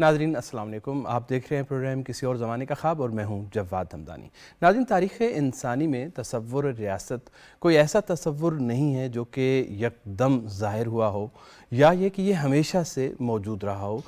ناظرین السلام علیکم، آپ دیکھ رہے ہیں پروگرام کسی اور زمانے کا خواب اور میں ہوں جواد ہمدانی۔ ناظرین، تاریخ انسانی میں تصور ریاست کوئی ایسا تصور نہیں ہے جو کہ یکدم ظاہر ہوا ہو یا یہ کہ یہ ہمیشہ سے موجود رہا ہو۔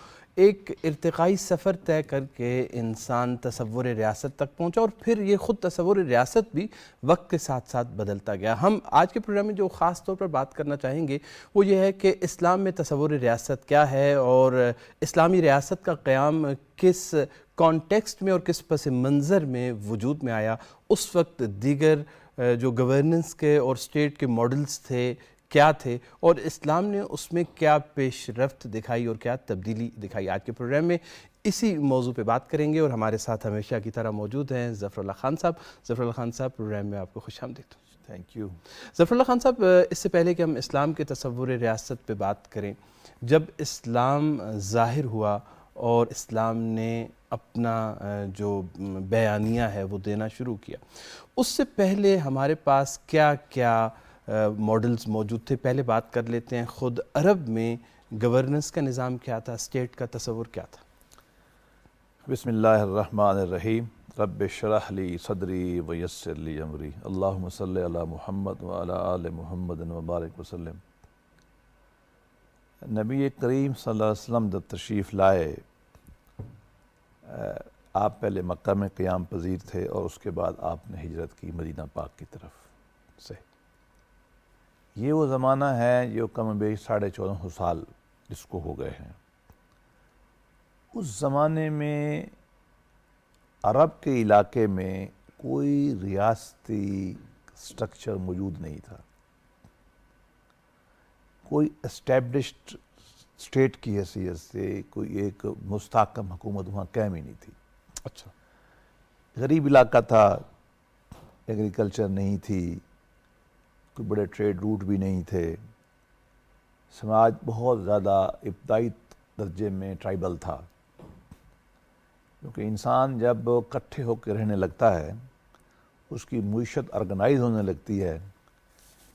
ایک ارتقائی سفر طے کر کے انسان تصور ریاست تک پہنچا اور پھر یہ خود تصور ریاست بھی وقت کے ساتھ ساتھ بدلتا گیا۔ ہم آج کے پروگرام میں جو خاص طور پر بات کرنا چاہیں گے وہ یہ ہے کہ اسلام میں تصور ریاست کیا ہے اور اسلامی ریاست کا قیام کس کانٹیکسٹ میں اور کس پس منظر میں وجود میں آیا۔ اس وقت دیگر جو گورننس کے اور اسٹیٹ کے ماڈلز تھے کیا تھے اور اسلام نے اس میں کیا پیش رفت دکھائی اور کیا تبدیلی دکھائی۔ آج کے پروگرام میں اسی موضوع پہ بات کریں گے اور ہمارے ساتھ ہمیشہ کی طرح موجود ہیں ظفر اللہ خان صاحب۔ ظفر اللہ خان صاحب، پروگرام میں آپ کو خوش آمدید۔ Thank you. Zafarullah Khan صاحب، اس سے پہلے کہ ہم اسلام کے تصور ریاست پہ بات کریں، جب اسلام ظاہر ہوا اور اسلام نے اپنا جو بیانیہ ہے وہ دینا شروع کیا، اس سے پہلے ہمارے پاس کیا کیا ماڈلز موجود تھے؟ پہلے بات کر لیتے ہیں خود عرب میں گورننس کا نظام کیا تھا، اسٹیٹ کا تصور کیا تھا؟ بسم اللہ الرحمن الرحیم۔ رب اشرح لی صدری ویسر لی امری، اللہم صلی علی محمد وعلی آل محمد وبارک وسلم۔ نبی کریم صلی اللہ علیہ وسلم جب تشریف لائے، آپ پہلے مکہ میں قیام پذیر تھے اور اس کے بعد آپ نے ہجرت کی مدینہ پاک کی طرف سے۔ یہ وہ زمانہ ہے جو کم بیش 1450 سال جس کو ہو گئے ہیں۔ اس زمانے میں عرب کے علاقے میں کوئی ریاستی سٹرکچر موجود نہیں تھا، کوئی اسٹیبلشڈ اسٹیٹ کی حیثیت سے کوئی ایک مستحکم حکومت وہاں قائم ہی نہیں تھی۔ اچھا، غریب علاقہ تھا، ایگریکلچر نہیں تھی، کوئی بڑے ٹریڈ روٹ بھی نہیں تھے، سماج بہت زیادہ ابتدائی درجے میں ٹرائبل تھا، کیونکہ انسان جب اکٹھے ہو کے رہنے لگتا ہے، اس کی معیشت آرگنائز ہونے لگتی ہے،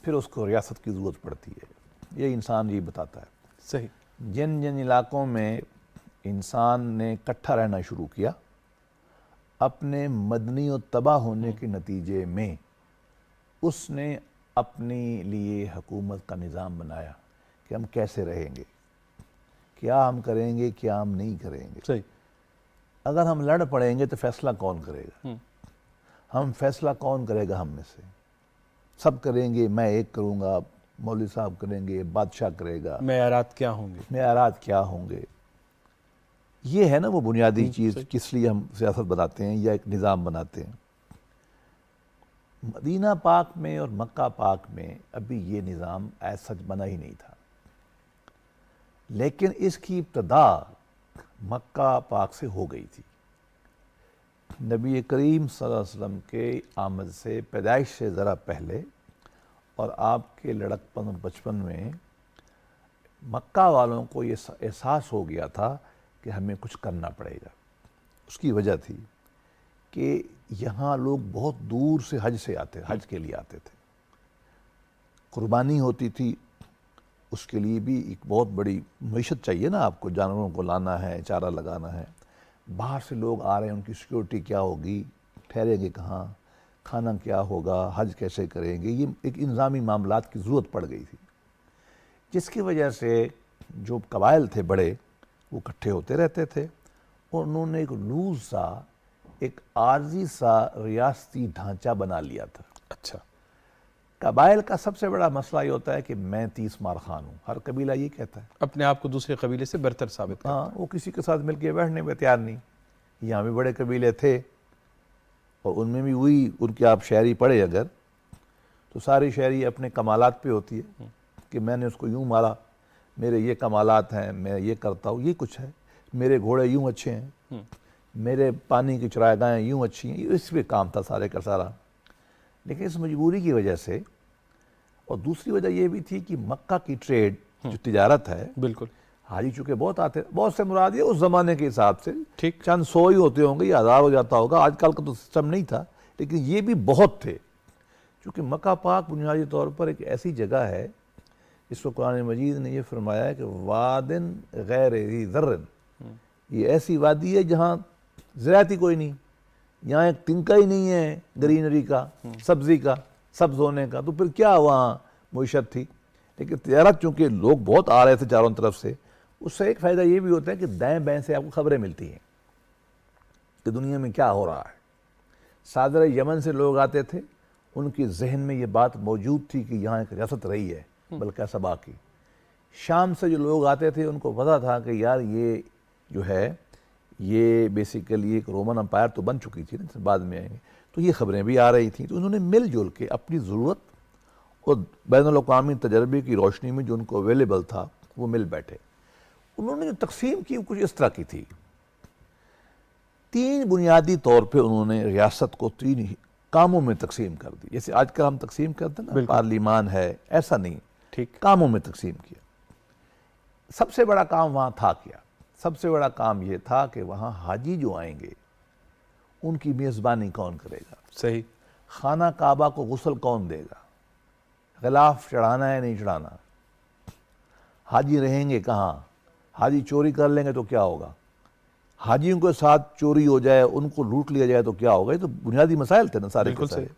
پھر اس کو ریاست کی ضرورت پڑتی ہے۔ یہ انسان یہ بتاتا ہے۔ صحیح۔ جن جن علاقوں میں انسان نے اکٹھا رہنا شروع کیا، اپنے مدنی و تباہ ہونے کے نتیجے میں اس نے اپنے لیے حکومت کا نظام بنایا کہ ہم کیسے رہیں گے، کیا ہم کریں گے، کیا ہم نہیں کریں گے۔ صحیح۔ اگر ہم لڑ پڑیں گے تو فیصلہ کون کرے گا؟ ہم فیصلہ کون کرے گا؟ ہم میں سے سب کریں گے، میں ایک کروں گا، مولوی صاحب کریں گے، بادشاہ کرے گا، معیارات کیا ہوں گے؟ معیارات کیا ہوں گے؟ یہ ہے نا وہ بنیادی چیز کس لیے ہم سیاست بناتے ہیں یا ایک نظام بناتے ہیں۔ مدینہ پاک میں اور مکہ پاک میں ابھی یہ نظام ایز سچ بنا ہی نہیں تھا، لیکن اس کی ابتدا مکہ پاک سے ہو گئی تھی۔ نبی کریم صلی اللہ علیہ وسلم کے آمد سے، پیدائش سے ذرا پہلے اور آپ کے لڑکپن اور بچپن میں مکہ والوں کو یہ احساس ہو گیا تھا کہ ہمیں کچھ کرنا پڑے گا۔ اس کی وجہ تھی کہ یہاں لوگ بہت دور سے حج کے لیے آتے تھے، قربانی ہوتی تھی، اس کے لیے بھی ایک بہت بڑی معیشت چاہیے نا، آپ کو جانوروں کو لانا ہے، چارہ لگانا ہے، باہر سے لوگ آ رہے ہیں، ان کی سیکورٹی کیا ہوگی، ٹھہریں گے کہاں، کھانا کیا ہوگا، حج کیسے کریں گے، یہ ایک انظامی معاملات کی ضرورت پڑ گئی تھی، جس کی وجہ سے جو قبائل تھے بڑے وہ اکٹھے ہوتے رہتے تھے اور انہوں نے ایک لوز سا، ایک عارضی سا ریاستی ڈھانچہ بنا لیا تھا۔ اچھا۔ قبائل کا سب سے بڑا مسئلہ یہ ہوتا ہے کہ میں 30 مار خان ہوں، ہر قبیلہ یہ کہتا ہے، اپنے آپ کو دوسرے قبیلے سے برتر ثابت کرتا ہے۔ ہاں، وہ کسی کے ساتھ مل کے بیٹھنے میں تیار نہیں۔ یہاں بھی بڑے قبیلے تھے اور ان میں بھی وہی، ان کے آپ شاعری پڑھے اگر تو ساری شاعری اپنے کمالات پہ ہوتی ہے کہ میں نے اس کو یوں مارا، میرے یہ کمالات ہیں، میں یہ کرتا ہوں، یہ کچھ ہے، میرے گھوڑے یوں اچھے ہیں، میرے پانی کی چرائگاہیں یوں اچھی ہیں، اس پہ کام تھا سارے کا سارا۔ لیکن اس مجبوری کی وجہ سے، اور دوسری وجہ یہ بھی تھی کہ مکہ کی ٹریڈ جو تجارت ہے، بالکل، حاجی چونکہ بہت آتے، بہت سے مراد یہ اس زمانے کے حساب سے ٹھیک، چند 100 ہی ہوتے ہوں گے یا 1000 ہو جاتا ہوگا، آج کل کا تو سسٹم نہیں تھا، لیکن یہ بھی بہت تھے، چونکہ مکہ پاک بنیادی طور پر ایک ایسی جگہ ہے جس کو قرآن مجید نے یہ فرمایا ہے کہ وادن غیر ذی ذر، یہ ایسی وادی ہے جہاں زراعت ہی کوئی نہیں، یہاں ایک تنکا ہی نہیں ہے گرینری کا، سبزی کا، سبز ہونے کا، تو پھر کیا وہاں معیشت تھی؟ لیکن تجارت چونکہ لوگ بہت آ رہے تھے چاروں طرف سے، اس سے ایک فائدہ یہ بھی ہوتا ہے کہ دائیں بائیں سے آپ کو خبریں ملتی ہیں کہ دنیا میں کیا ہو رہا ہے۔ صادر یمن سے لوگ آتے تھے، ان کی ذہن میں یہ بات موجود تھی کہ یہاں ایک ریاست رہی ہے بلکہ سبا کی۔ شام سے جو لوگ آتے تھے ان کو پتا تھا کہ یار یہ جو ہے یہ بیسیکلی ایک رومن امپائر تو بن چکی تھی نا، بعد میں آئیں گے، تو یہ خبریں بھی آ رہی تھیں، تو انہوں نے مل جل کے اپنی ضرورت اور بین الاقوامی تجربے کی روشنی میں جو ان کو اویلیبل تھا وہ مل بیٹھے۔ انہوں نے جو تقسیم کی وہ کچھ اس طرح کی تھی، 3 بنیادی طور پہ انہوں نے ریاست کو 3 کاموں میں تقسیم کر دی، جیسے آج کل ہم تقسیم کرتے ہیں نا، پارلیمان ہے، ایسا نہیں، ٹھیک، کاموں میں تقسیم کیا۔ سب سے بڑا کام وہاں تھا کیا؟ سب سے بڑا کام یہ تھا کہ وہاں حاجی جو آئیں گے ان کی میزبانی کون کرے گا، صحیح، خانہ کعبہ کو غسل کون دے گا، غلاف چڑھانا ہے نہیں چڑھانا، حاجی رہیں گے کہاں، حاجی چوری کر لیں گے تو کیا ہوگا، حاجیوں کے ساتھ چوری ہو جائے، ان کو لوٹ لیا جائے تو کیا ہوگا۔ یہ تو بنیادی مسائل تھے نا سارے کے بالکل سارے۔ صحیح،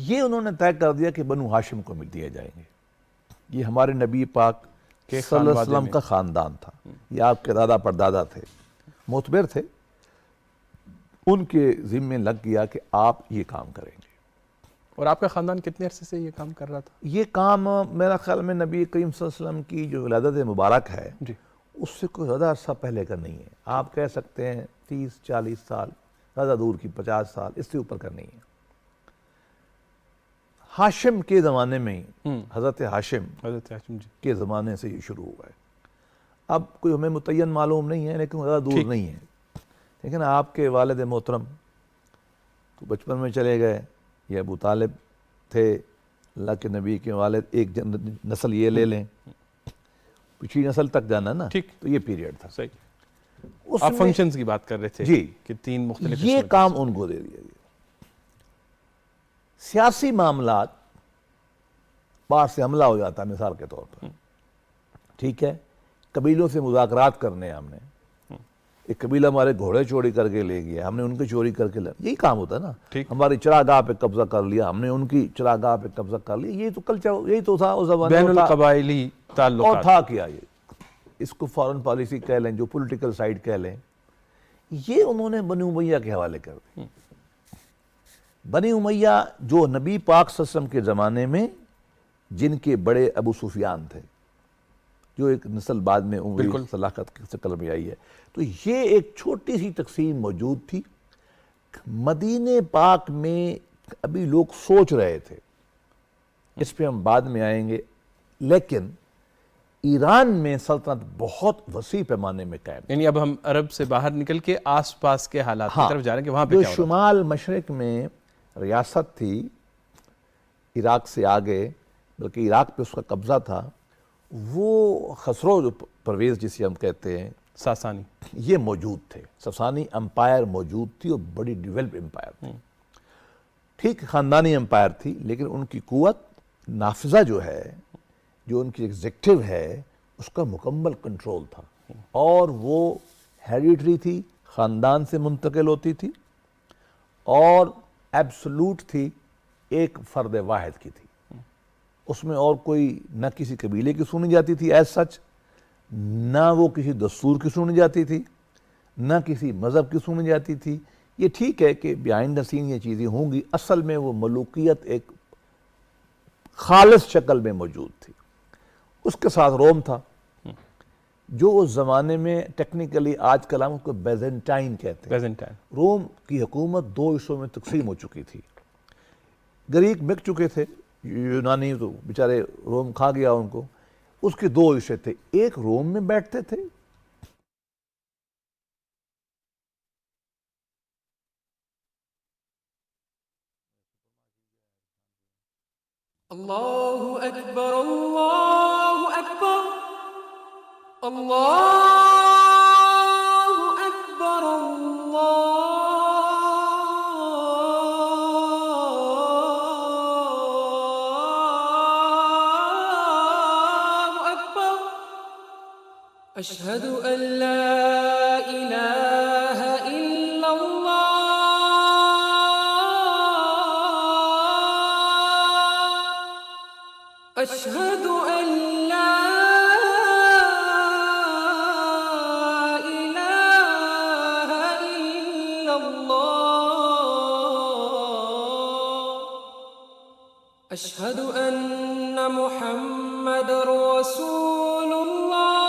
یہ انہوں نے طے کر دیا کہ بنو ہاشم کو دیے جائیں گے، یہ ہمارے نبی پاک کہ صلی اللہ علیہ خانوادے وسلم میں کا خاندان تھا، یہ آپ کے دادا پردادا تھے، معتبر تھے، ان کے ذمے لگ گیا کہ آپ یہ کام کریں گے۔ اور آپ کا خاندان کتنے عرصے سے یہ کام کر رہا تھا؟ یہ کام میرا خیال میں نبی کریم صلی اللہ علیہ وسلم کی جو ولادت مبارک ہے جی، اس سے کوئی زیادہ عرصہ پہلے کا نہیں ہے، آپ کہہ سکتے ہیں 30-40 سال، زیادہ دور کی 50 سال، اس سے اوپر کا نہیں ہے۔ ہاشم کے زمانے میں ہی، حضرت ہاشم حضرت ہاشم جی، کے زمانے سے یہ شروع ہوا ہے۔ اب کوئی ہمیں متعین معلوم نہیں ہے لیکن زیادہ دور نہیں ہے، لیکن آپ کے والد محترم تو بچپن میں چلے گئے، یہ ابو طالب تھے، اللہ کے نبی کے والد، ایک نسل یہ لے لیں، پچھلی نسل تک جانا نا، ٹھیک، تو یہ پیریڈ تھا۔ صحیح، اس آپ میں فنکشنز کی بات کر رہے تھے جی کہ 3 مختلف یہ حصوں میں کام ان کو دے دیا گیا۔ سیاسی معاملات باہر سے حملہ ہو جاتا ہے مثال کے طور پر، ٹھیک ہے، قبیلوں سے مذاکرات کرنے ہیں ہم نے، ایک قبیلہ ہمارے گھوڑے چوری کر کے لے گیا، ہم نے ان کے چوری کر کے لے، یہی کام ہوتا ہے نا، ٹھیک، ہماری چراگاہ پہ قبضہ کر لیا، ہم نے ان کی چراگاہ پہ قبضہ کر لیا، یہ تو کلچر، یہی تو تھا اس زمانے بین میں تھا، القبائلی اور تعلقات، تھا کیا یہ، اس کو فارن پالیسی کہہ لیں، جو پولیٹیکل سائیڈ کہہ لیں، یہ انہوں نے بنی امیہ کے حوالے کر دی۔ بنی امیہ جو نبی پاک صلی اللہ علیہ وسلم کے زمانے میں جن کے بڑے ابو سفیان تھے، جو ایک نسل بعد میں اموی بالکل، صلاحت کی شکل میں آئی ہے، تو یہ ایک چھوٹی سی تقسیم موجود تھی۔ مدینہ پاک میں ابھی لوگ سوچ رہے تھے، اس پہ ہم بعد میں آئیں گے، لیکن ایران میں سلطنت بہت وسیع پیمانے میں قائم تھی۔ یعنی اب ہم عرب سے باہر نکل کے آس پاس کے حالات کی طرف جا رہے ہیں کہ وہاں پہ جو کیا ہو رہا شمال مشرق میں ریاست تھی عراق سے آگے، بلکہ عراق پہ اس کا قبضہ تھا، وہ خسرو جو پرویز جسے ہم کہتے ہیں، تھا؟ ساسانی، یہ موجود تھے، ساسانی امپائر موجود تھی، اور بڑی ڈیولپ امپائر تھی، ٹھیک خاندانی امپائر تھی، لیکن ان کی قوت نافذہ جو ہے، جو ان کی ایگزیکٹو ہے، اس کا مکمل کنٹرول تھا، اور وہ ہیریڈیٹری تھی، خاندان سے منتقل ہوتی تھی، اور ایبسولوٹ تھی، ایک فرد واحد کی تھی، اس میں اور کوئی نہ کسی قبیلے کی سنی جاتی تھی ایز سچ، نہ وہ کسی دستور کی سنی جاتی تھی، نہ کسی مذہب کی سنی جاتی تھی۔ یہ ٹھیک ہے کہ بیہائنڈ دا سین یہ چیزیں ہوں گی، اصل میں وہ ملوکیت ایک خالص شکل میں موجود تھی۔ اس کے ساتھ روم تھا، جو اس زمانے میں ٹیکنیکلی آج کل ہم اس کو بیزنٹائن کہتے ہیں۔ بیزنٹائن، روم کی حکومت 2 حصوں میں تقسیم ہو چکی تھی، گریک بک چکے تھے، یونانی تو بیچارے روم کھا گیا ان کو، اس کے 2 حصے تھے، ایک روم میں بیٹھتے تھے، الله أكبر الله أكبر الله أكبر الله أكبر أشهد أن لا إله إلا الله أشهد أن لا إله إلا الله أشهد أن محمد رسول الله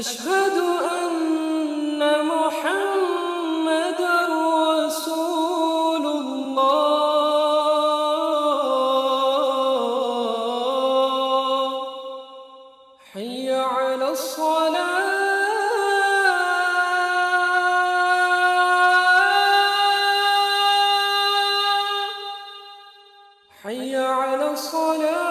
أشهد أن محمد رسول الله حي على الصلاة حي على الصلاة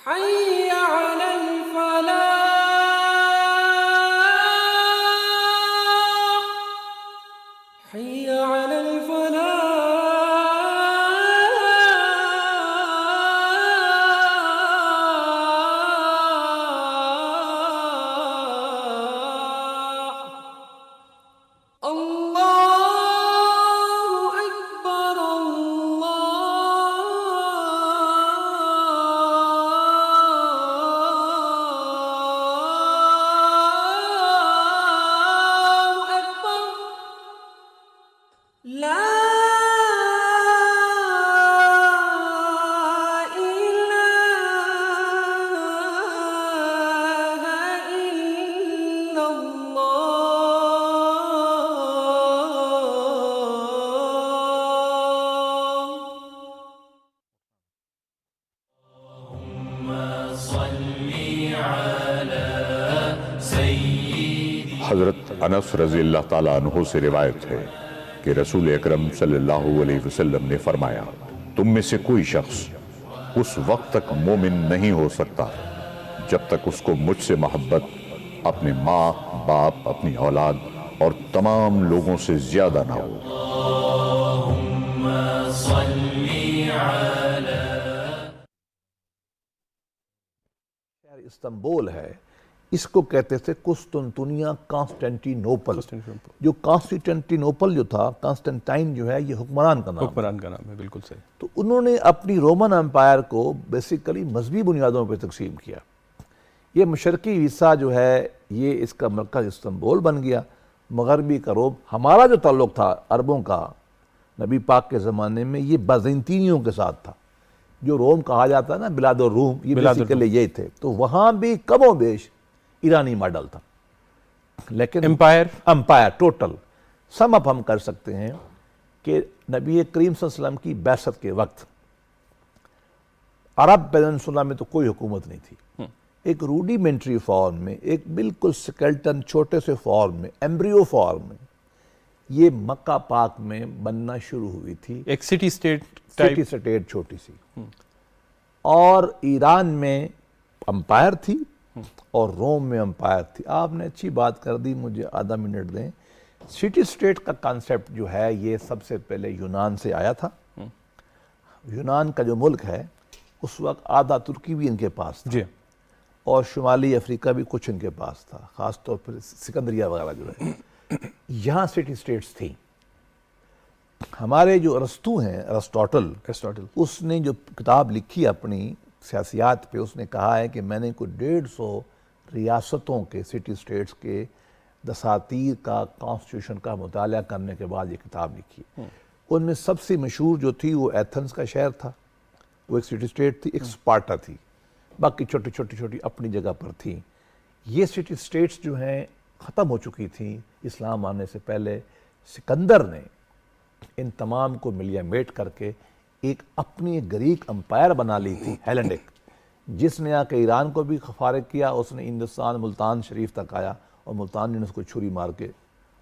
حي على الفلاح حي على الفلاح الله أكبر الله أكبر لا إله إلا الله حضرت انس رضی اللہ تعالیٰ عنہ سے روایت ہے کہ رسول اکرم صلی اللہ علیہ وسلم نے فرمایا تم میں سے کوئی شخص اس وقت تک مومن نہیں ہو سکتا جب تک اس کو مجھ سے محبت اپنے ماں باپ اپنی اولاد اور تمام لوگوں سے زیادہ نہ ہو۔ شہر استنبول ہے، اس کو کہتے تھے قسطنطنیہ کانسٹینٹینوپل۔ جو کانسٹینٹینوپل جو تھا، کانسٹنٹائن جو ہے یہ حکمران کا نام ہے۔ حکمران کا نام ہے، بالکل صحیح۔ تو انہوں نے اپنی رومن امپائر کو بیسیکلی مذہبی بنیادوں پہ تقسیم کیا۔ یہ مشرقی حصہ جو ہے یہ اس کا مرکز استنبول بن گیا، مغربی کا روم۔ ہمارا جو تعلق تھا عربوں کا نبی پاک کے زمانے میں یہ بازنطینیوں کے ساتھ تھا، جو روم کہا جاتا ہے نا، بلاد الروم، یہ بیسیکلی یہی تھے۔ تو وہاں بھی کم و بیش ایرانی ماڈل تھا، لیکن امپائر ٹوٹل سم اپ ہم کر سکتے ہیں کہ نبی کریم صلی اللہ علیہ وسلم کی بعثت کے وقت عرب پیننسولا میں تو کوئی حکومت نہیں تھی۔ ایک روڈیمنٹری فارم میں، ایک بالکل سکیلٹن چھوٹے سے فارم میں، ایمبریو فارم میں یہ مکہ پاک میں بننا شروع ہوئی تھی، ایک سٹی سٹیٹ چھوٹی سی۔ اور ایران میں امپائر تھی اور روم میں امپائر تھی۔ آپ نے اچھی بات کر دی، مجھے آدھا منٹ دیں۔ سٹی سٹیٹ کا کانسیپٹ جو ہے یہ سب سے پہلے یونان سے آیا تھا۔ یونان کا جو ملک ہے اس وقت آدھا ترکی بھی ان کے پاس تھا، جی، اور شمالی افریقہ بھی کچھ ان کے پاس تھا، خاص طور پر سکندریہ وغیرہ جو ہے۔ یہاں سٹی سٹیٹس تھیں۔ ہمارے جو ارسطو ہیں، ارسطوٹل، اس نے جو کتاب لکھی اپنی سیاسیات پہ، اس نے کہا ہے کہ میں نے کوئی 150 ریاستوں کے سٹی سٹیٹس کے دساتیر کا، کانسٹیٹیوشن کا مطالعہ کرنے کے بعد یہ کتاب لکھی۔ ان میں سب سے مشہور جو تھی وہ ایتھنز کا شہر تھا، وہ ایک سٹی سٹیٹ تھی، ایک اسپارٹا تھی، باقی چھوٹی چھوٹی اپنی جگہ پر تھیں۔ یہ سٹی سٹیٹس جو ہیں ختم ہو چکی تھیں اسلام آنے سے پہلے۔ سکندر نے ان تمام کو ملیا میٹ کر کے ایک اپنی گریک امپائر بنا لی تھی، ہیلینڈک، جس نے آ کے ایران کو بھی فارغ کیا۔ اس نے ہندوستان ملتان شریف تک آیا اور ملتان نے اس کو چھری مار کے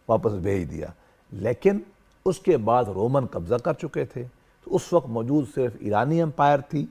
واپس بھیج دیا۔ لیکن اس کے بعد رومن قبضہ کر چکے تھے، تو اس وقت موجود صرف ایرانی امپائر تھی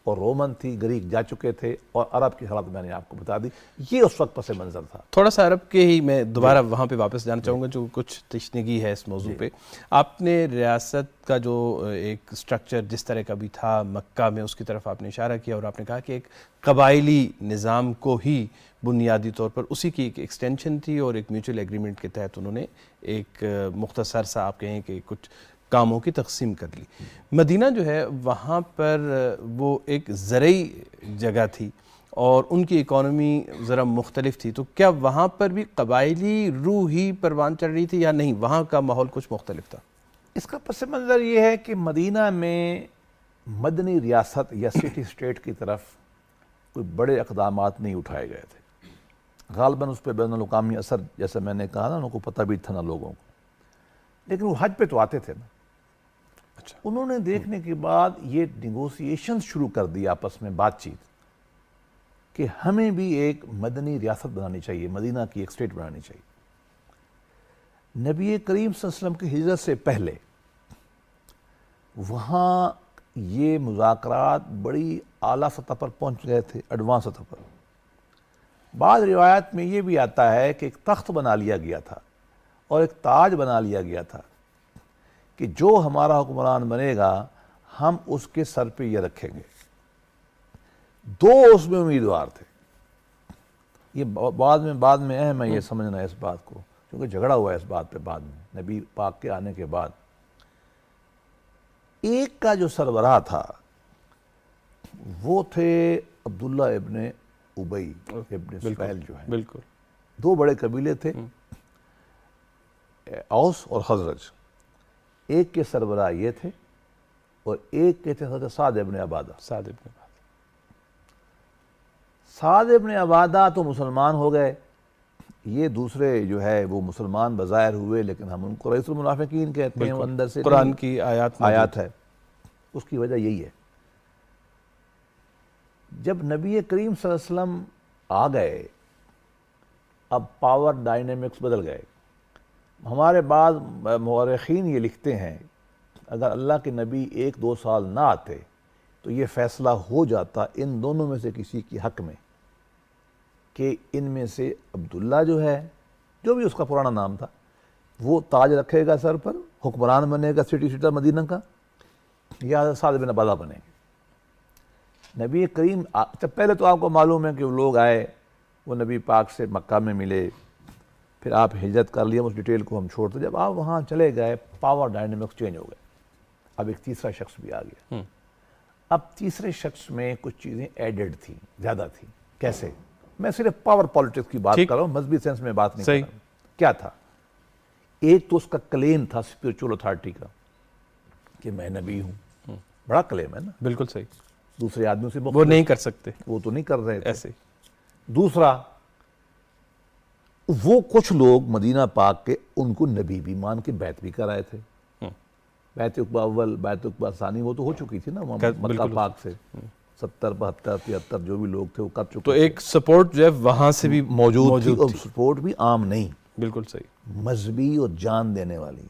اور رومن تھی، گریک جا چکے تھے، اور عرب کی حالت میں نے آپ کو بتا دی. یہ اس وقت پس منظر تھا. تھوڑا سا عرب کے ہی میں دوبارہ وہاں پہ واپس جانا چاہوں گا جو کچھ تشنگی ہے اس موضوع پہ. آپ نے ریاست کا جو ایک سٹرکچر جس طرح کا بھی تھا مکہ میں، اس کی طرف آپ نے اشارہ کیا، اور آپ نے کہا کہ ایک قبائلی نظام کو ہی بنیادی طور پر اسی کی ایک ایکسٹینشن تھی، اور ایک میوچل ایگریمنٹ کے تحت انہوں نے ایک مختصر سا آپ کہیں کہ کچھ کاموں کی تقسیم کر لی. مدینہ جو ہے وہاں پر وہ ایک زرعی جگہ تھی اور ان کی اکانومی ذرا مختلف تھی، تو کیا وہاں پر بھی قبائلی روح ہی پروان چڑھ رہی تھی یا نہیں، وہاں کا ماحول کچھ مختلف تھا؟ اس کا پس منظر یہ ہے کہ مدینہ میں مدنی ریاست یا سٹی سٹیٹ کی طرف کوئی بڑے اقدامات نہیں اٹھائے گئے تھے. غالباً اس پہ بین الاقوامی اثر، جیسے میں نے کہا نا، ان کو پتہ بھی تھا نا لوگوں کو، لیکن وہ حج پہ تو آتے تھے نا. اچھا. انہوں نے دیکھنے کے بعد یہ نیگوسیشن شروع کر دی آپس میں بات چیت کہ ہمیں بھی ایک مدنی ریاست بنانی چاہیے، مدینہ کی ایک سٹیٹ بنانی چاہیے. نبی کریم صلی اللہ علیہ وسلم کی ہجرت سے پہلے وہاں یہ مذاکرات بڑی اعلیٰ سطح پر پہنچ گئے تھے، ایڈوانس سطح پر. بعض روایات میں یہ بھی آتا ہے کہ ایک تخت بنا لیا گیا تھا اور ایک تاج بنا لیا گیا تھا کہ جو ہمارا حکمران بنے گا ہم اس کے سر پہ یہ رکھیں گے. دو اس میں امیدوار تھے. یہ بعد میں اہم ہے یہ سمجھنا اس بات کو، کیونکہ جھگڑا ہوا ہے اس بات پہ بعد میں نبی پاک کے آنے کے بعد. ایک کا جو سربراہ تھا وہ تھے عبداللہ ابن ابی ابن سفیل جو ہیں. بالکل. دو بڑے قبیلے تھے، اوس اور خزرج. ایک کے سربراہ یہ تھے اور ایک کے تھے حضرت سعد ابن عبادہ. سعد ابن عبادہ تو مسلمان ہو گئے، یہ دوسرے جو ہے وہ مسلمان بظاہر ہوئے، لیکن ہم ان کو رئیس المنافقین کہتے ہیں. وہ اندر سے قرآن کی آیات ہے. اس کی وجہ یہی ہے، جب نبی کریم صلی اللہ علیہ وسلم آ گئے اب پاور ڈائنامکس بدل گئے. ہمارے بعض مورخین یہ لکھتے ہیں اگر اللہ کے نبی 1-2 سال نہ آتے تو یہ فیصلہ ہو جاتا ان دونوں میں سے کسی کی حق میں کہ ان میں سے عبداللہ جو ہے، جو بھی اس کا پرانا نام تھا، وہ تاج رکھے گا سر پر، حکمران بنے گا سٹی سٹر مدینہ کا، یا سعد بن عبادہ بنے گا. نبی کریم پہلے تو آپ کو معلوم ہے کہ وہ لوگ آئے، وہ نبی پاک سے مکہ میں ملے، پھر آپ ہجرت کر لیا، اس ڈیٹیل کو ہم چھوڑتے. جب آپ وہاں چلے گئے پاور ڈائنامکس چینج ہو گئے. اب ایک تیسرا شخص بھی آ گیا. اب تیسرے شخص میں کچھ چیزیں ایڈڈ تھیں، زیادہ تھیں. کیسے؟ میں صرف پاور پالیٹکس کی بات کر رہا ہوں، مذہبی سینس میں بات نہیں کر رہا ہوں. کیا تھا؟ ایک تو اس کا کلیم تھا اسپریچول اتھارٹی کا کہ میں نبی ہوں. بڑا کلیم ہے نا. بالکل صحیح. دوسرے آدمیوں سے وہ نہیں کر سکتے، وہ تو نہیں کر رہے تھے ایسے. دوسرا، وہ کچھ لوگ مدینہ پاک کے ان کو نبی بھی مان کے بیعت بھی کرائے تھے. بیعت عقبہ اول، بیعت عقبہ ثانی وہ تو ہو چکی تھی نا مکہ پاک سے. 70 72 73 جو بھی لوگ تھے وہ کر چکے. تو ایک سپورٹ جو ہے وہاں سے بھی موجود تھی، اور سپورٹ بھی عام نہیں، بالکل صحیح، مذہبی اور جان دینے والی.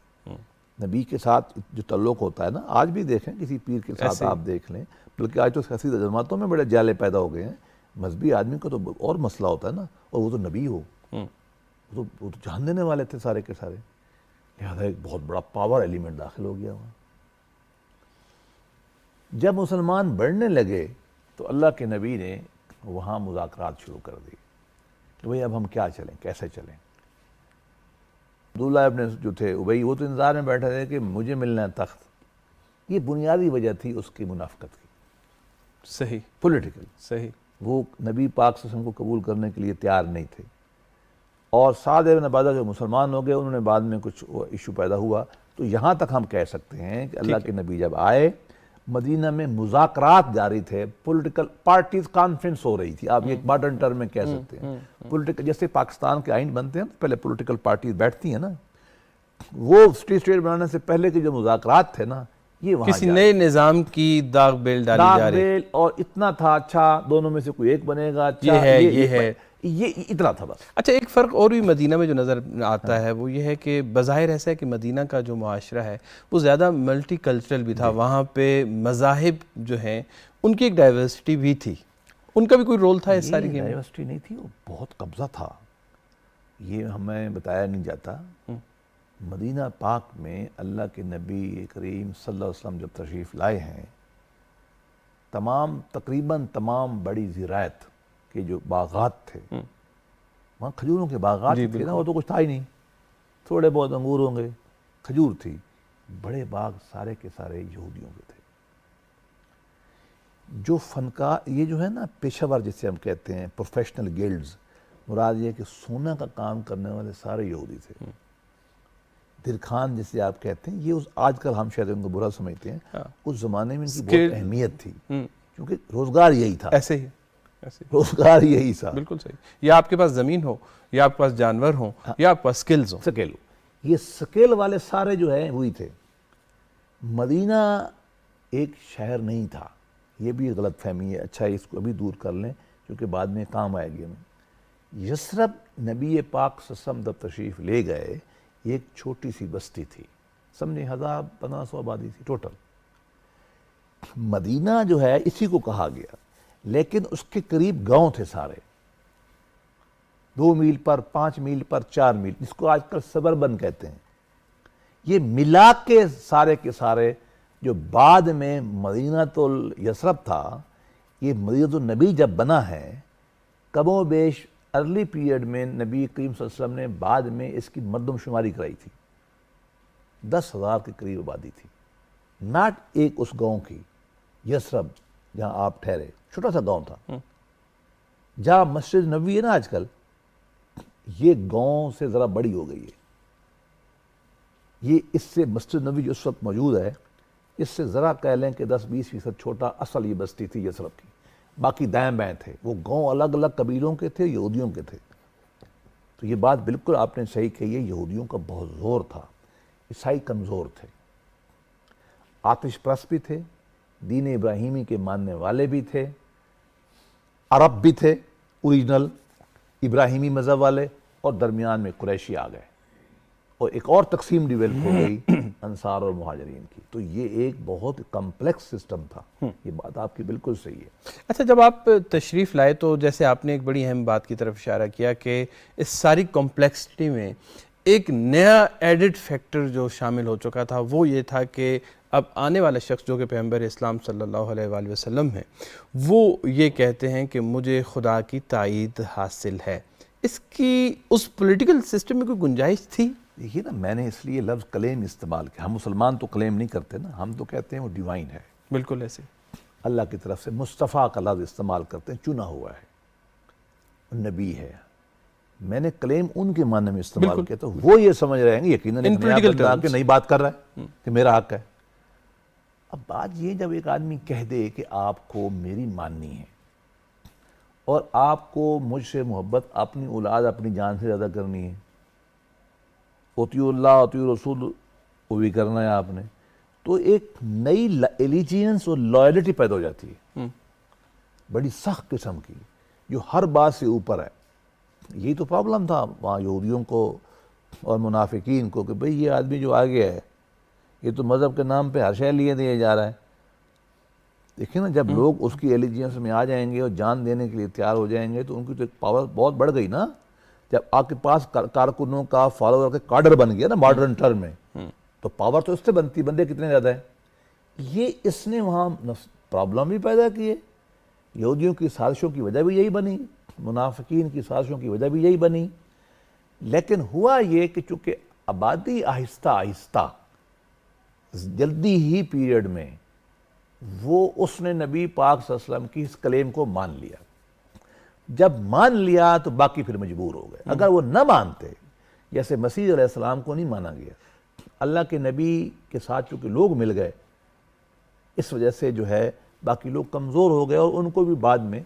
نبی کے ساتھ جو تعلق ہوتا ہے نا، آج بھی دیکھیں کسی پیر کے ساتھ آپ دیکھ لیں، بلکہ آج تو سیاسی جماعتوں میں بڑے جالے پیدا ہو گئے ہیں. مذہبی آدمی کا تو اور مسئلہ ہوتا ہے نا، اور وہ تو نبی ہو، وہ تو جان دینے والے تھے سارے کے سارے. لہٰذا ایک بہت بڑا پاور ایلیمنٹ داخل ہو گیا وہاں. جب مسلمان بڑھنے لگے تو اللہ کے نبی نے وہاں مذاکرات شروع کر دی کہ بھئی اب ہم کیا چلیں، کیسے چلیں. عبداللہ ابن جو تھے ابی، وہ تو انتظار میں بیٹھے تھے کہ مجھے ملنا ہے تخت. یہ بنیادی وجہ تھی اس کی منافقت کی. صحیح، پولیٹیکل. صحیح. وہ نبی پاک صلی اللہ علیہ وسلم کو قبول کرنے کے لیے تیار نہیں تھے. اور سعد بن عبادہ جو مسلمان ہو گئے، انہوں نے بعد میں کچھ ایشو پیدا ہوا. تو یہاں تک ہم کہہ سکتے ہیں کہ اللہ کے نبی جب آئے مدینہ میں مذاکرات جاری تھے، پولیٹیکل پارٹیز کانفرنس ہو رہی تھی. آپ یہ ایک ماڈرن ٹرم میں کہہ سکتے ہیں. پولیٹیکل جیسے پاکستان کے آئین بنتے ہیں پہلے پولیٹیکل پارٹیز بیٹھتی ہیں نا، وہ اسٹیٹ بنانے سے پہلے کے جو مذاکرات تھے نا، یہ وہاں کسی نئے نظام کی داغ بیل ڈالی جا رہی. اور اتنا تھا اچھا دونوں میں سے کوئی ایک بنے گا، یہ ہے یہ اتنا تھا بس۔ اچھا، ایک فرق اور بھی مدینہ میں جو نظر آتا ہے وہ یہ ہے کہ بظاہر ایسا ہے کہ مدینہ کا جو معاشرہ ہے وہ زیادہ ملٹی کلچرل بھی تھا، وہاں پہ مذاہب جو ہیں ان کی ایک ڈائیورسٹی بھی تھی، ان کا بھی کوئی رول تھا اس ساری یہ گیم میں؟ ڈائیورسٹی نہیں تھی، وہ بہت قبضہ تھا، یہ ہمیں بتایا نہیں جاتا۔ مدینہ پاک میں اللہ کے نبی کریم صلی اللہ علیہ وسلم جب تشریف لائے ہیں، تقریباً تمام بڑی زراعت کے جو باغات تھے، وہاں کھجوروں کے باغات تھے نا، وہ تو کچھ تھا ہی نہیں، تھوڑے بہت انگور ہوں گے، کھجور تھی، بڑے باغ سارے کے سارے یہودیوں کے تھے۔ جو فنکار، یہ جو ہے نا پیشہ ور جسے ہم کہتے ہیں، پروفیشنل گلڈز، مراد یہ کہ سونا کا کام کرنے والے سارے یہودی تھے۔ درخان جسے آپ کہتے ہیں، یہ آج کل ہم شاید ان کو برا سمجھتے ہیں، اس زمانے میں ان کی بہت اہمیت تھی، کیونکہ روزگار یہی تھا، ایسے ہی روزگار یہی تھا۔ بالکل صحیح، یا آپ کے پاس زمین ہو، یا آپ کے پاس جانور ہوں، یا آپ کے پاس سکلز ہوں۔ سکیل، یہ سکیل والے سارے جو ہیں وہی تھے۔ مدینہ ایک شہر نہیں تھا، یہ بھی غلط فہمی ہے، اچھا اس کو ابھی دور کر لیں کیونکہ بعد میں کام آئے گی ہمیں۔ یثرب نبی پاک صلی اللہ علیہ وسلم جب تشریف لے گئے، ایک چھوٹی سی بستی تھی، سمجھے 1500 آبادی تھی ٹوٹل۔ مدینہ جو ہے اسی کو کہا گیا، لیکن اس کے قریب گاؤں تھے سارے، 2 میل پر، 5 میل پر، 4 میل، جس کو آج کل سبربن کہتے ہیں۔ یہ ملا کے سارے جو بعد میں مدینہ یثرب تھا، یہ مدینہ النبی جب بنا ہے، کم و بیش ارلی پیریڈ میں نبی کریم صلی اللہ علیہ وسلم نے بعد میں اس کی مردم شماری کرائی تھی، 10,000 کے قریب آبادی تھی، ناٹ ایک اس گاؤں کی، یثرب جہاں آپ ٹھہرے، چھوٹا سا گاؤں تھا۔ جہاں مسجد نبوی ہے نا آج کل، یہ گاؤں سے ذرا بڑی ہو گئی ہے، یہ اس سے مسجد نبوی جو اس وقت موجود ہے، اس سے ذرا کہہ لیں کہ 10-20% چھوٹا اصل یہ بستی تھی یثرب کی، باقی دائیں بائیں تھے، وہ گاؤں الگ الگ قبیلوں کے تھے، یہودیوں کے تھے۔ تو یہ بات بالکل آپ نے صحیح کہی ہے، یہودیوں کا بہت زور تھا، عیسائی کمزور تھے، آتش پرست بھی تھے، دین ابراہیمی کے ماننے والے بھی تھے، عرب بھی تھے اوریجنل ابراہیمی مذہب والے، اور درمیان میں قریشی آ گئے، اور ایک اور تقسیم ڈیولپ ہو گئی انصار اور مہاجرین کی۔ تو یہ ایک بہت کمپلیکس سسٹم تھا، یہ بات آپ کی بالکل صحیح ہے۔ اچھا، جب آپ تشریف لائے تو جیسے آپ نے ایک بڑی اہم بات کی طرف اشارہ کیا کہ اس ساری کمپلیکسٹی میں ایک نیا ایڈڈ فیکٹر جو شامل ہو چکا تھا، وہ یہ تھا کہ اب آنے والا شخص جو کہ پیغمبر اسلام صلی اللہ علیہ وآلہ وسلم ہے، وہ یہ کہتے ہیں کہ مجھے خدا کی تائید حاصل ہے۔ اس کی اس پولیٹیکل سسٹم میں کوئی گنجائش تھی؟ دیکھیے نا، میں نے اس لیے لفظ کلیم استعمال کیا، ہم مسلمان تو کلیم نہیں کرتے نا، ہم تو کہتے ہیں وہ ڈیوائن ہے، بالکل ایسے اللہ کی طرف سے مصطفیٰ کا لفظ استعمال کرتے ہیں، چنا ہوا ہے، نبی ہے۔ میں نے کلیم ان کے معنی میں استعمال کیا، تو وہ یہ سمجھ رہے ہیں کہ یقیناً ایک نیا بندہ آ کے نئی بات کر رہا ہے کہ میرا حق ہے۔ اب بات یہ، جب ایک آدمی کہہ دے کہ آپ کو میری ماننی ہے اور آپ کو مجھ سے محبت اپنی اولاد اپنی جان سے زیادہ کرنی ہے، اطیعوا اللہ اطیعوا رسول وہ بھی کرنا ہے آپ نے، تو ایک نئی ایلیجینس اور لائلٹی پیدا ہو جاتی ہے، بڑی سخت قسم کی، جو ہر بات سے اوپر ہے۔ یہی تو پرابلم تھا وہاں یہودیوں کو اور منافقین کو، کہ بھئی یہ آدمی جو آ گیا ہے، یہ تو مذہب کے نام پہ ہر شے لیے دیا جا رہا ہے۔ دیکھیں نا، جب لوگ اس کی ایلیجینس میں آ جائیں گے اور جان دینے کے لیے تیار ہو جائیں گے، تو ان کی تو ایک پاور بہت بڑھ گئی نا۔ جب آپ کے پاس کارکنوں کا فالوور کا کارڈر بن گیا نا ماڈرن ٹرم میں، تو پاور تو اس سے بنتی، بندے کتنے زیادہ ہیں۔ یہ اس نے وہاں پرابلم بھی پیدا کی ہے، یہودیوں کی سازشوں کی وجہ بھی یہی بنی، منافقین کی سازشوں کی وجہ بھی یہی بنی۔ لیکن ہوا یہ کہ چونکہ آبادی آہستہ آہستہ جلدی ہی پیریڈ میں وہ اس نے نبی پاک صلی اللہ علیہ وسلم کی اس کلیم کو مان لیا۔ جب مان لیا تو باقی پھر مجبور ہو گئے۔ اگر وہ نہ مانتے، جیسے مسیح علیہ السلام کو نہیں مانا گیا، اللہ کے نبی کے ساتھ چونکہ لوگ مل گئے، اس وجہ سے جو ہے باقی لوگ کمزور ہو گئے، اور ان کو بھی بعد میں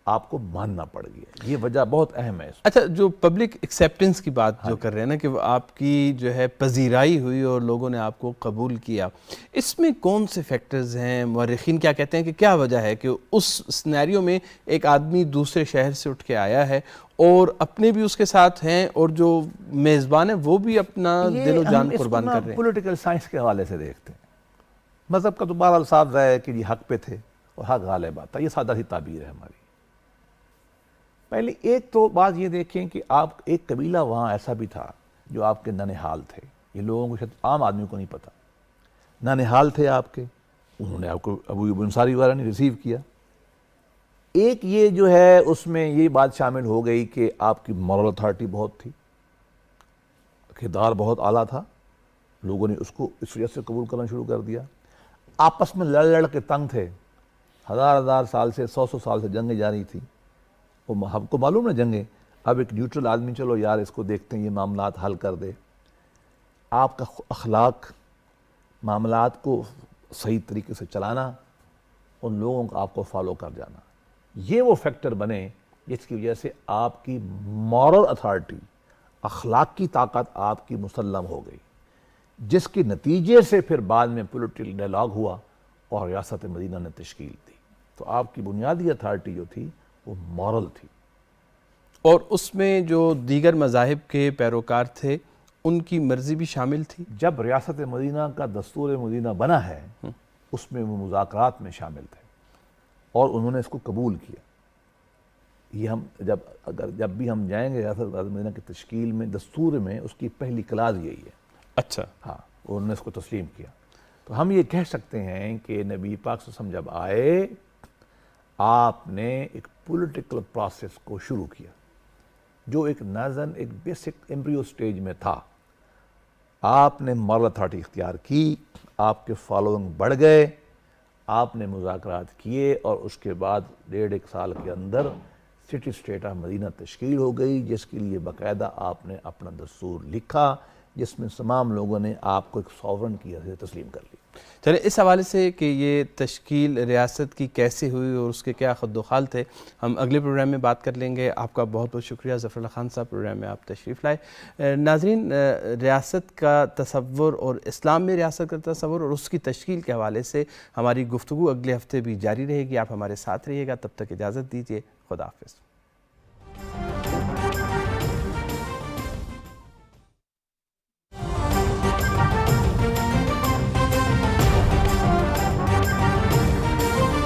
آپ کو ماننا پڑ گیا. یہ وجہ بہت اہم ہے. اچھا، جو پبلک ایکسیپٹنس کی بات جو کر رہے ہیں نا کہ وہ آپ کی جو ہے پذیرائی ہوئی اور لوگوں نے آپ کو قبول کیا، اس میں کون سے فیکٹرز ہیں؟ مورخین کیا کہتے ہیں کہ کیا وجہ ہے کہ اس سنیریو میں ایک آدمی دوسرے شہر سے اٹھ کے آیا ہے اور اپنے بھی اس کے ساتھ ہیں اور جو میزبان ہیں وہ بھی اپنا دل و جان قربان کر رہے ہیں؟ پولیٹیکل سائنس کے حوالے سے دیکھتے ہیں. مذہب کا تو بہرحال صاف ظاہر ہے کہ یہ حق پہ تھے اور حق غالب آتا. یہ سادہ سی تعبیر ہے ہماری. پہلے ایک تو بات یہ دیکھیں کہ آپ ایک قبیلہ وہاں ایسا بھی تھا جو آپ کے ننہال تھے. یہ لوگوں کو شاید عام آدمی کو نہیں پتا. ننہال تھے آپ کے، انہوں نے آپ کو ابو ایوب انصاری وغیرہ نے ریسیو کیا. ایک یہ جو ہے اس میں یہ بات شامل ہو گئی کہ آپ کی مورل اتھارٹی بہت تھی، کردار بہت اعلیٰ تھا. لوگوں نے اس کو اس وجہ سے قبول کرنا شروع کر دیا. آپس میں لڑ کے تنگ تھے. ہزار سال سے 100 سال سے جنگیں جاری تھیں. وہ ہم کو معلوم ہے جنگیں. اب ایک نیوٹرل آدمی چلو یار اس کو دیکھتے ہیں یہ معاملات حل کر دے. آپ کا اخلاق، معاملات کو صحیح طریقے سے چلانا، ان لوگوں کو آپ کو فالو کر جانا، یہ وہ فیکٹر بنے جس کی وجہ سے آپ کی مورل اتھارٹی، اخلاق کی طاقت آپ کی مسلم ہو گئی، جس کے نتیجے سے پھر بعد میں پولیٹیکل ڈائلاگ ہوا اور ریاست مدینہ نے تشکیل دی. تو آپ کی بنیادی اتھارٹی جو تھی وہ مورل تھی. اور اس میں جو دیگر مذاہب کے پیروکار تھے ان کی مرضی بھی شامل تھی. جب ریاست مدینہ کا دستور مدینہ بنا ہے اس میں وہ مذاکرات میں شامل تھے اور انہوں نے اس کو قبول کیا. یہ ہم جب بھی ہم جائیں گے ریاست مدینہ کی تشکیل میں، دستور میں اس کی پہلی کلاز یہی ہے. اچھا، ہاں، انہوں نے اس کو تسلیم کیا. تو ہم یہ کہہ سکتے ہیں کہ نبی پاک صلی اللہ علیہ وسلم جب آئے، آپ نے ایک پولیٹیکل پروسیس کو شروع کیا جو ایک نازن ایک بیسک ایمبریو سٹیج میں تھا. آپ نے مورل اتھارٹی اختیار کی، آپ کے فالوئنگ بڑھ گئے، آپ نے مذاکرات کیے اور اس کے بعد 1.5 سال کے اندر سٹی اسٹیٹ آف مدینہ تشکیل ہو گئی، جس کے لیے باقاعدہ آپ نے اپنا دستور لکھا جس میں تمام لوگوں نے آپ کو ایک سوورن کی حیثیت تسلیم کر لی. چلیں اس حوالے سے کہ یہ تشکیل ریاست کی کیسے ہوئی اور اس کے کیا خد و خال تھے ہم اگلے پروگرام میں بات کر لیں گے. آپ کا بہت بہت شکریہ ظفر اللہ خان صاحب، پروگرام میں آپ تشریف لائے. ناظرین، ریاست کا تصور اور اسلام میں ریاست کا تصور اور اس کی تشکیل کے حوالے سے ہماری گفتگو اگلے ہفتے بھی جاری رہے گی. آپ ہمارے ساتھ رہیے گا. تب تک اجازت دیجیے. خدا حافظ.